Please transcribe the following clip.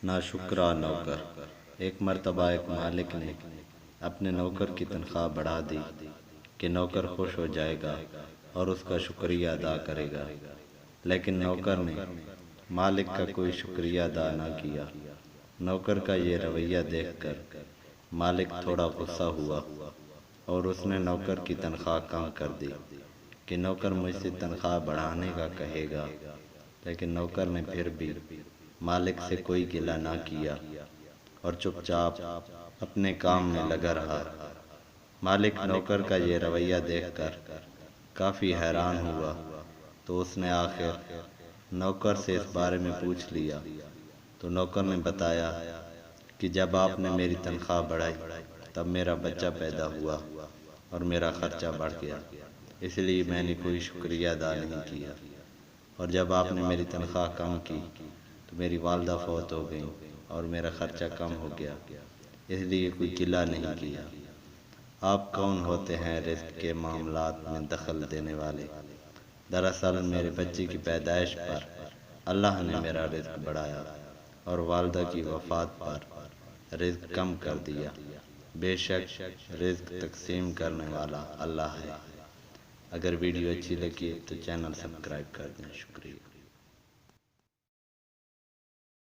ناشکرا نوکر۔ ایک مرتبہ ایک مالک نے اپنے نوکر کی تنخواہ بڑھا دی کہ نوکر خوش ہو جائے گا اور اس کا شکریہ ادا کرے گا، لیکن نوکر نے مالک کا کوئی شکریہ ادا نہ کیا۔ نوکر کا یہ رویہ دیکھ کر مالک تھوڑا غصہ ہوا اور اس نے نوکر کی تنخواہ کم کر دی کہ نوکر مجھ سے تنخواہ بڑھانے کا کہے گا، لیکن نوکر نے پھر بھی مالک سے کوئی گلہ نہ کیا اور چپ چاپ اپنے کام میں لگا رہا۔ مالک نوکر کا یہ رویہ دیکھ کر کافی حیران ہوا تو اس نے آخر نوکر سے اس بارے میں پوچھ لیا، تو نوکر نے بتایا کہ جب آپ نے میری تنخواہ بڑھائی تب میرا بچہ پیدا ہوا اور میرا خرچہ بڑھ گیا، اس لیے میں نے کوئی شکریہ ادا نہیں کیا، اور جب آپ نے میری تنخواہ کم کی تو میری والدہ فوت ہو گئیں اور میرا خرچہ کم ہو گیا، اس لیے کوئی گلہ نہیں کیا۔ آپ کون ہوتے ہیں رزق کے معاملات میں دخل دینے والے؟ دراصل میرے بچے کی پیدائش پر اللہ نے میرا رزق بڑھایا اور والدہ کی وفات پر رزق کم کر دیا۔ بے شک رزق تقسیم کرنے والا اللہ ہے۔ اگر ویڈیو اچھی لگی تو چینل سبسکرائب کر دیں۔ شکریہ۔